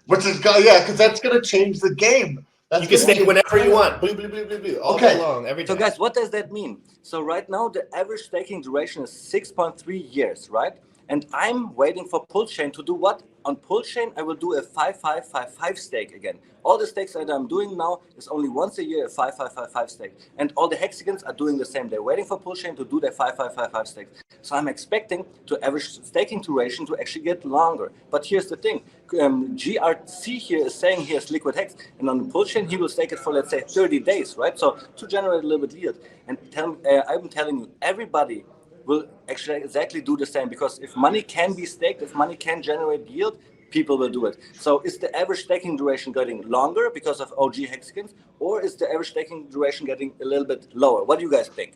Which is, yeah, because that's going to change the game. You can stake whenever you want, all day long, every day. So guys, what does that mean? So right now, the average staking duration is 6.3 years, right? And I'm waiting for PulseChain to do what? On PulseChain, I will do a 5555 stake again. All the stakes that I'm doing now is only once a year a 5555 stake. And all the hexagons are doing the same. They're waiting for PulseChain to do their 5555 stake. So I'm expecting the average staking duration to actually get longer. But here's the thing. GRC here is saying here's liquid hex. And on the PulseChain, he will stake it for, let's say, 30 days, right? So to generate a little bit yield. And I'm telling you, everybody will actually exactly do the same, because if money can be staked, if money can generate yield, people will do it. So is the average staking duration getting longer because of OG hexagons, or is the average staking duration getting a little bit lower? What do you guys think?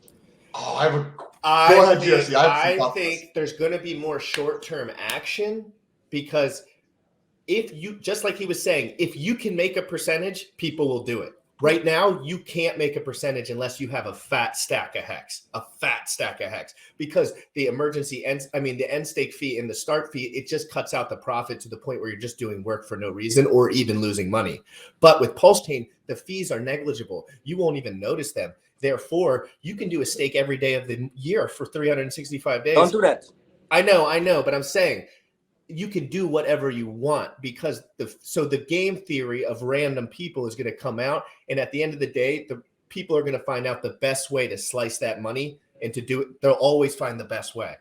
Oh, go ahead, Jesse. I think there's going to be more short-term action, because if you, just like he was saying, if you can make a percentage, people will do it. Right now, you can't make a percentage unless you have a fat stack of hex, because the the end stake fee and the start fee, it just cuts out the profit to the point where you're just doing work for no reason or even losing money. But with PulseChain, the fees are negligible. You won't even notice them. Therefore, you can do a stake every day of the year for 365 days. Don't do that. I know, but I'm saying you can do whatever you want, because the game theory of random people is going to come out, and at the end of the day, the people are going to find out the best way to slice that money, and to do it, they'll always find the best way.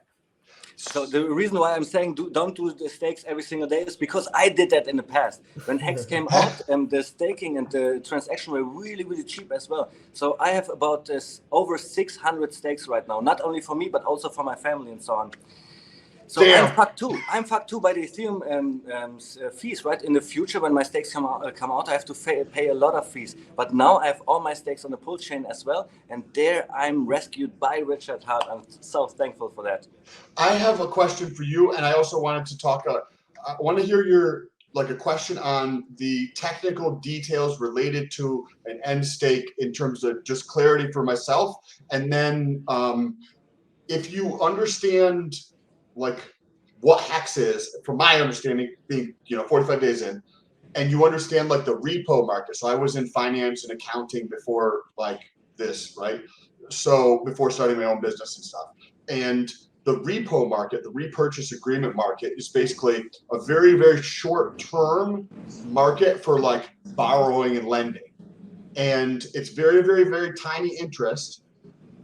So the reason why I'm saying don't do the stakes every single day is because I did that in the past. When Hex came out, the staking and the transaction were really, really cheap as well. So I have about over 600 stakes right now, not only for me, but also for my family and so on. So I'm fucked too. I'm fucked too by the Ethereum fees, right? In the future, when my stakes come out, I have to pay a lot of fees. But now I have all my stakes on the PulseChain as well, and there I'm rescued by Richard Hart. I'm so thankful for that. I have a question for you, and I also wanted to talk. I want to hear your a question on the technical details related to an end stake in terms of just clarity for myself, and then if you understand what hex is, from my understanding, being 45 days in, and you understand the repo market. So I was in finance and accounting before this, right? So before starting my own business and stuff. And the repo market, the repurchase agreement market, is basically a very, very short-term market for borrowing and lending. And it's very, very, very tiny interest.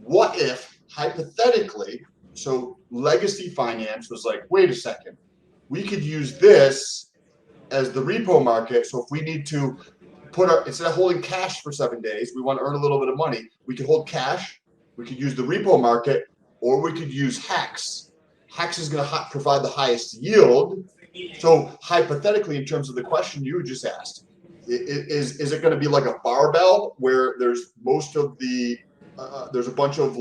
What if, hypothetically, so legacy finance was wait a second, we could use this as the repo market. So if we need to instead of holding cash for 7 days, we want to earn a little bit of money, we could hold cash, we could use the repo market, or we could use Hex. Hex is going to provide the highest yield. So hypothetically, in terms of the question you just asked, is it going to be like a barbell where there's most of the, there's a bunch of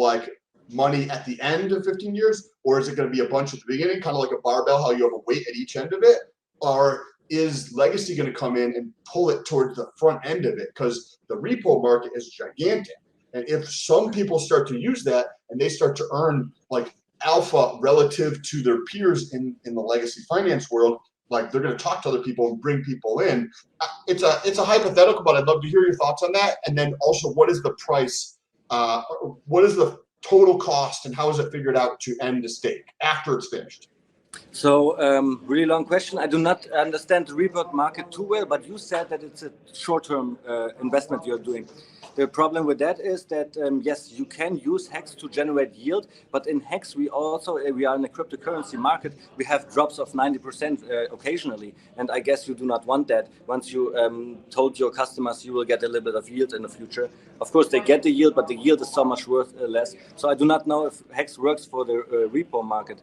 money at the end of 15 years, or is it going to be a bunch at the beginning, kind of like a barbell, how you have a weight at each end of it? Or is legacy going to come in and pull it towards the front end of it? Because the repo market is gigantic. And if some people start to use that and they start to earn alpha relative to their peers in the legacy finance world, they're going to talk to other people and bring people in. It's a hypothetical, but I'd love to hear your thoughts on that. And then also, what is the price? What is the total cost, and how is it figured out to end the stake after it's finished? So really long question. I do not understand the repo market too well, but you said that it's a short-term investment you're doing. The problem with that is that, yes, you can use Hex to generate yield, but in Hex, we are in a cryptocurrency market. We have drops of 90% occasionally, and I guess you do not want that. Once you told your customers you will get a little bit of yield in the future. Of course, they get the yield, but the yield is so much worth less. So I do not know if Hex works for the repo market.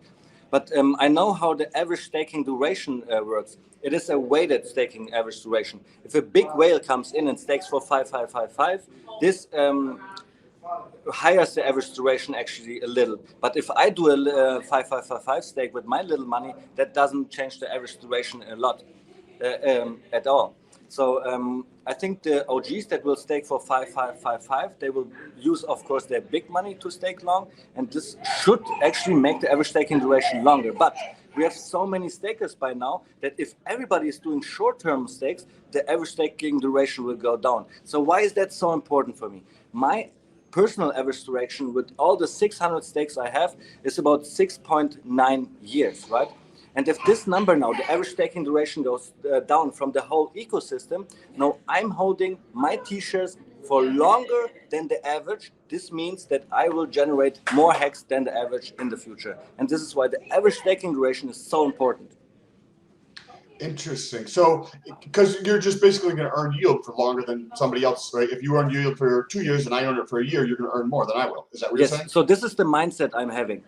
But I know how the average staking duration works. It is a weighted staking average duration. If a big whale comes in and stakes for 5555, this hires the average duration actually a little. But if I do a 5555 stake with my little money, that doesn't change the average duration a lot at all. So I think the OGs that will stake for 5555, they will use, of course, their big money to stake long, and this should actually make the average staking duration longer. But we have so many stakers by now that if everybody is doing short-term stakes, the average staking duration will go down. So why is that so important for me? My personal average duration with all the 600 stakes I have is about 6.9 years, right? And if this number now, the average staking duration goes down from the whole ecosystem, now I'm holding my T-shares for longer than the average. This means that I will generate more hex than the average in the future. And this is why the average staking duration is so important. Interesting. So, because you're just basically going to earn yield for longer than somebody else, right? If you earn yield for 2 years and I earn it for a year, you're going to earn more than I will. Is that what you're saying? So this is the mindset I'm having.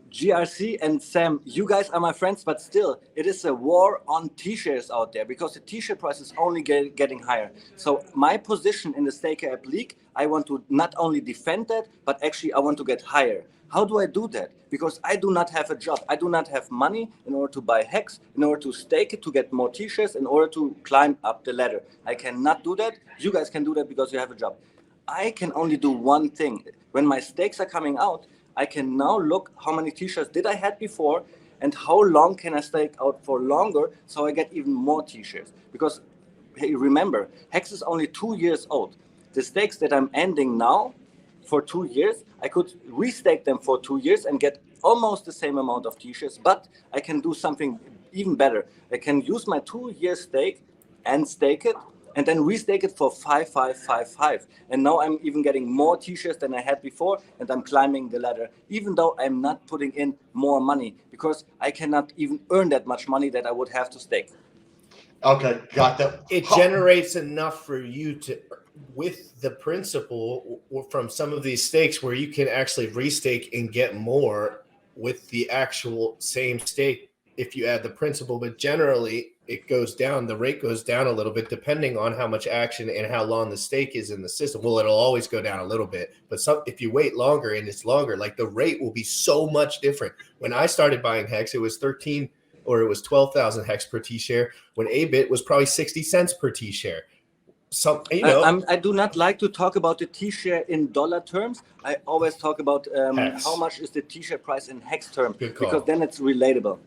GRC and Sam, you guys are my friends, but still, it is a war on T-shares out there because the T-share price is only getting higher. So my position in the Staker app league, I want to not only defend that, but actually I want to get higher. How do I do that? Because I do not have a job. I do not have money in order to buy hex, in order to stake it, to get more T-shares, in order to climb up the ladder. I cannot do that. You guys can do that because you have a job. I can only do one thing. When my stakes are coming out, I can now look how many T-shares did I had before and how long can I stake out for longer so I get even more T-shares. Because hey, remember, Hex is only 2 years old. The stakes that I'm ending now for 2 years, I could restake them for 2 years and get almost the same amount of T-shares, but I can do something even better. I can use my 2-year stake and stake it and then restake it for 5,555. And now I'm even getting more T-shares than I had before, and I'm climbing the ladder, even though I'm not putting in more money, because I cannot even earn that much money that I would have to stake. Okay, got that. It generates enough for you to, with the principal from some of these stakes where you can actually restake and get more with the actual same stake if you add the principal, but generally it goes down, the rate goes down a little bit depending on how much action and how long the stake is in the system. Well, it'll always go down a little bit, but if you wait longer and it's longer, like the rate will be so much different. When I started buying Hex, it was 13 or it was 12,000 Hex per T-share, when A-Bit was probably 60 cents per T-share. So, you know, I do not like to talk about the T-share in dollar terms. I always talk about how much is the T-share price in Hex terms, because then it's relatable.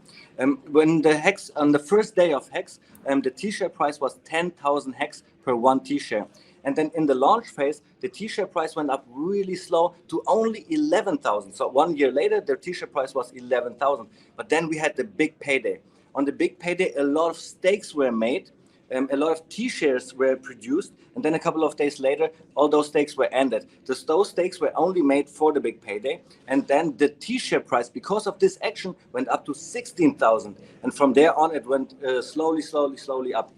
When the Hex, on the first day of Hex, the T-share price was 10,000 Hex per 1 T-share. And then in the launch phase, the T-share price went up really slow to only 11,000. So 1 year later, the T-share price was 11,000. But then we had the big payday. On the big payday, a lot of stakes were made. A lot of T-shares were produced, and then a couple of days later, all those stakes were ended. Those stakes were only made for the big payday, and then the T-share price, because of this action, went up to 16,000, and from there on, it went slowly up.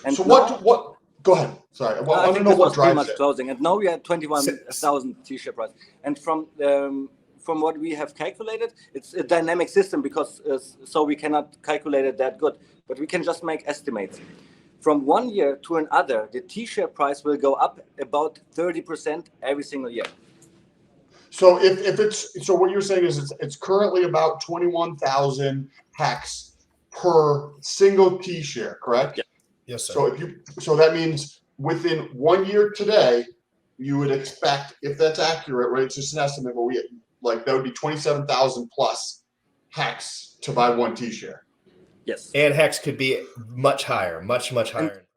And so now, what? Go ahead. Sorry, I want to know what drives it. Closing, and now we are 21,000 T-share price, and from what we have calculated, it's a dynamic system because so we cannot calculate it that good, but we can just make estimates. From 1 year to another, the T-share price will go up about 30% every single year. So if it's, so what you're saying is it's currently about 21,000 Hex per single T-share, correct? Yeah. Yes, sir. So that means within 1 year today, you would expect, if that's accurate, right? It's just an estimate, but that would be 27,000 plus Hex to buy 1 T-share. Yes. And Hex could be much higher, much higher.